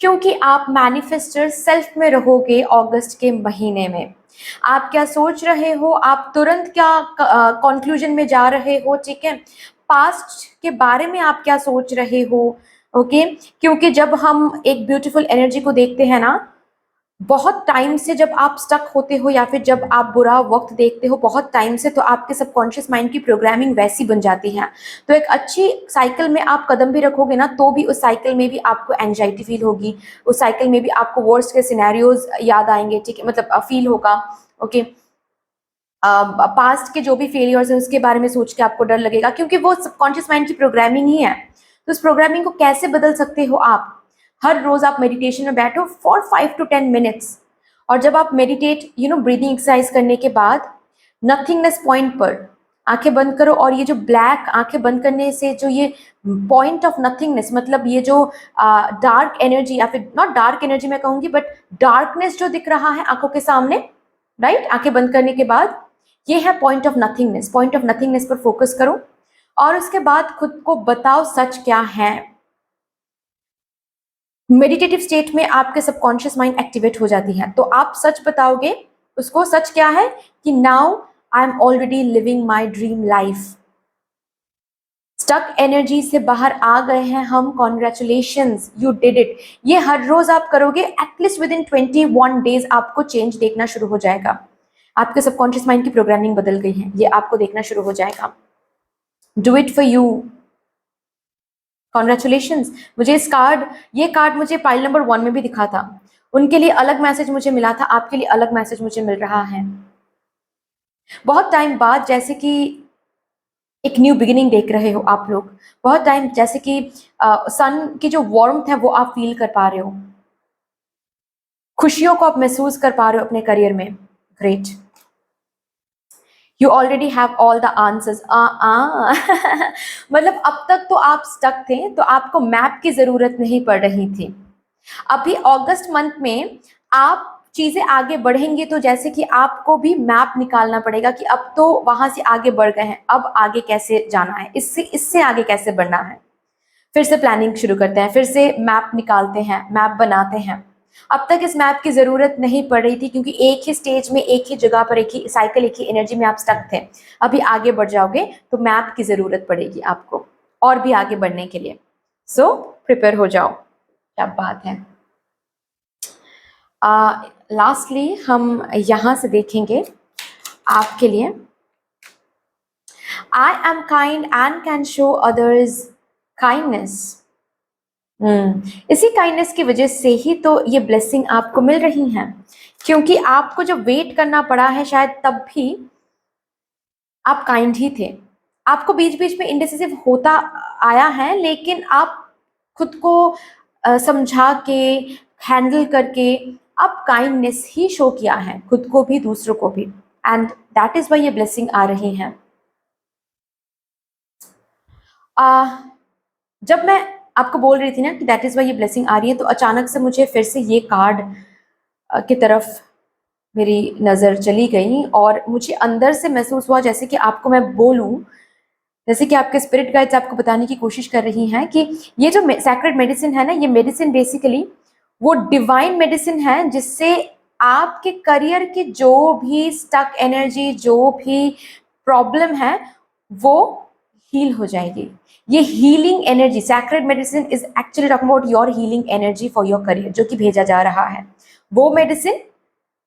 क्योंकि आप मैनिफेस्टर सेल्फ में रहोगे अगस्त के महीने में। आप क्या सोच रहे हो, आप तुरंत क्या कंक्लूजन में जा रहे हो, ठीक है, पास्ट के बारे में आप क्या सोच रहे हो, ओके, क्योंकि जब हम एक ब्यूटीफुल एनर्जी को देखते हैं ना, बहुत टाइम से जब आप स्टक होते हो या फिर जब आप बुरा वक्त देखते हो बहुत टाइम से, तो आपके सबकॉन्शियस माइंड की प्रोग्रामिंग वैसी बन जाती है। तो एक अच्छी साइकिल में आप कदम भी रखोगे ना, तो भी उस साइकिल में भी आपको एंजाइटी फील होगी, उस साइकिल में भी आपको वर्स्ट के सिनेरियोज याद आएंगे, ठीक है, मतलब फील होगा, ओके। पास्ट के जो भी फेलियर्स हैं उसके बारे में सोच के आपको डर लगेगा, क्योंकि वो सबकॉन्शियस माइंड की प्रोग्रामिंग ही है। तो उस प्रोग्रामिंग को कैसे बदल सकते हो आप? हर रोज आप मेडिटेशन में बैठो फॉर 5 to 10 मिनट्स, और जब आप मेडिटेट ब्रीदिंग एक्सरसाइज करने के बाद नथिंगनेस पॉइंट पर आंखें बंद करो, और ये जो ब्लैक आंखें बंद करने से जो ये पॉइंट ऑफ नथिंगनेस, मतलब ये जो डार्क एनर्जी, या फिर नॉट डार्क एनर्जी मैं कहूंगी, बट डार्कनेस जो दिख रहा है आंखों के सामने, राइट, आंखें बंद करने के बाद, ये है point of nothingness. Point of nothingness पर फोकस करो, और उसके बाद खुद को बताओ सच क्या है। मेडिटेटिव स्टेट में आपके सबकॉन्शियस माइंड एक्टिवेट हो जाती है, तो आप सच बताओगे उसको। सच क्या है कि now I am already living my dream life. Stuck energy से बाहर आ गए हैं हम, कॉन्ग्रेचुलेशंस, यू डिड इट। ये हर रोज आप करोगे, एटलीस्ट विद इन 21 डेज आपको चेंज देखना शुरू हो जाएगा। आपके सबकॉन्शियस माइंड की प्रोग्रामिंग बदल गई है, ये आपको देखना शुरू हो जाएगा। Do it for you, congratulations. मुझे ये कार्ड मुझे पाइल नंबर 1 में भी दिखा था। उनके लिए अलग मैसेज मुझे मिला था, आपके लिए अलग मैसेज मुझे मिल रहा है। बहुत टाइम बाद जैसे कि एक न्यू बिगिनिंग देख रहे हो आप लोग, बहुत टाइम, जैसे कि सन की जो वार्मथ है वो आप फील कर पा रहे हो, खुशियों को आप महसूस कर पा रहे हो अपने करियर में। Great, you already have all the answers. मतलब अब तक तो आप स्टक थे, तो आपको मैप की जरूरत नहीं पड़ रही थी। अभी अगस्त मंथ में आप चीजें आगे बढ़ेंगी तो जैसे कि आपको भी मैप निकालना पड़ेगा कि अब तो वहां से आगे बढ़ गए हैं, अब आगे कैसे जाना है, इससे इससे आगे कैसे बढ़ना है। फिर से प्लानिंग शुरू करते हैं, फिर से मैप निकालते हैं, मैप बनाते हैं। अब तक इस मैप की जरूरत नहीं पड़ रही थी क्योंकि एक ही स्टेज में, एक ही जगह पर, एक ही साइकिल, एक ही एनर्जी में आप स्टक थे। अभी आगे बढ़ जाओगे तो मैप की जरूरत पड़ेगी आपको और भी आगे बढ़ने के लिए। सो प्रिपेयर हो जाओ। क्या बात है। लास्टली हम यहां से देखेंगे आपके लिए, I am kind and can show others kindness. इसी काइंडनेस की वजह से ही तो ये ब्लेसिंग आपको मिल रही हैं, क्योंकि आपको जो वेट करना पड़ा है शायद तब भी आप काइंड ही थे। आपको बीच बीच में इंडिसिसिव होता आया है, लेकिन आप खुद को समझा के, हैंडल करके आप काइंडनेस ही शो किया है, खुद को भी दूसरों को भी, एंड दैट इज वाई ये ब्लेसिंग आ रही है। जब मैं आपको बोल रही थी ना कि दैट इज वाई ये ब्लेसिंग आ रही है, तो अचानक से मुझे फिर से ये कार्ड की तरफ मेरी नज़र चली गई और मुझे अंदर से महसूस हुआ जैसे कि आपको मैं बोलूं, जैसे कि आपके स्पिरिट गाइड्स आपको बताने की कोशिश कर रही हैं कि ये जो सैक्रेड मेडिसिन है ना, ये मेडिसिन बेसिकली वो डिवाइन मेडिसिन है जिससे आपके करियर की जो भी स्टक एनर्जी, जो भी प्रॉब्लम है, वो हील हो जाएगी। ये healing energy, sacred medicine is actually talking about your healing energy for your career, जो कि भेजा जा रहा है। वो medicine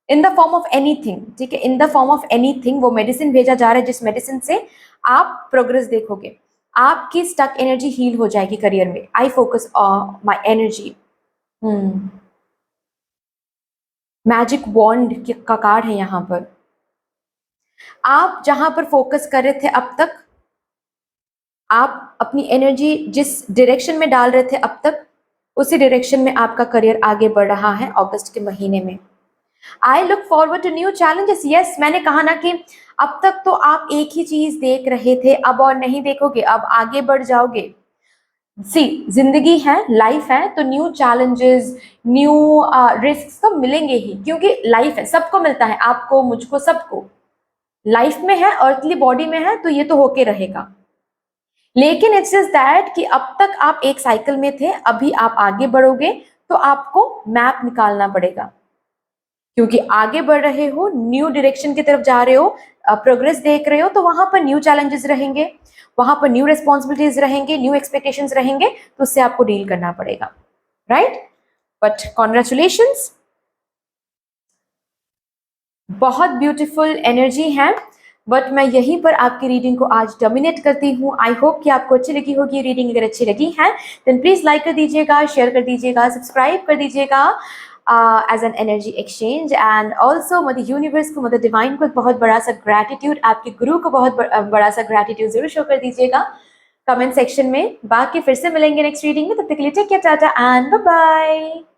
in the form of anything, ठीक है, in the form of anything वो मेडिसिन भेजा जा रहा है, जिस मेडिसिन से आप प्रोग्रेस देखोगे, आपकी स्टक एनर्जी हील हो जाएगी करियर में। I focus my energy. Magic wand का कार्ड है यहाँ पर। आप जहां पर फोकस कर रहे थे अब तक, आप अपनी एनर्जी जिस डायरेक्शन में डाल रहे थे अब तक, उसी डायरेक्शन में आपका करियर आगे बढ़ रहा है अगस्त के महीने में। I look forward to new challenges. Yes, मैंने कहा ना कि अब तक तो आप एक ही चीज देख रहे थे, अब और नहीं देखोगे, अब आगे बढ़ जाओगे। सी, जिंदगी है, लाइफ है, तो न्यू चैलेंजेस, न्यू रिस्क तो मिलेंगे ही, क्योंकि लाइफ है, सबको मिलता है, आपको, मुझको, सबको। लाइफ में है, अर्थली बॉडी में है, तो ये तो होके रहेगा। लेकिन इट्स जस्ट दैट कि अब तक आप एक साइकिल में थे, अभी आप आगे बढ़ोगे तो आपको मैप निकालना पड़ेगा, क्योंकि आगे बढ़ रहे हो, न्यू डायरेक्शन की तरफ जा रहे हो, प्रोग्रेस देख रहे हो, तो वहां पर न्यू चैलेंजेस रहेंगे, वहां पर न्यू रिस्पॉन्सिबिलिटीज रहेंगे, न्यू एक्सपेक्टेशंस रहेंगे, तो उससे आपको डील करना पड़ेगा, राइट। बट कॉन्ग्रेचुलेशंस, बहुत ब्यूटीफुल एनर्जी है। बट मैं यहीं पर आपकी रीडिंग को आज डोमिनेट करती हूँ। आई होप कि आपको अच्छी लगी होगी रीडिंग। अगर अच्छी लगी है देन प्लीज लाइक कर दीजिएगा, शेयर कर दीजिएगा, सब्सक्राइब कर दीजिएगा as an energy exchange. And also mother universe को, मदर डिवाइन को बहुत बड़ा सा ग्रैटिट्यूड, आपके गुरु को बहुत बड़ा सा ग्रैटिट्यूड जरूर शो कर दीजिएगा कमेंट सेक्शन में। बाकी फिर से मिलेंगे नेक्स्ट रीडिंग में, तब तक के लिए take care, tata and bye bye.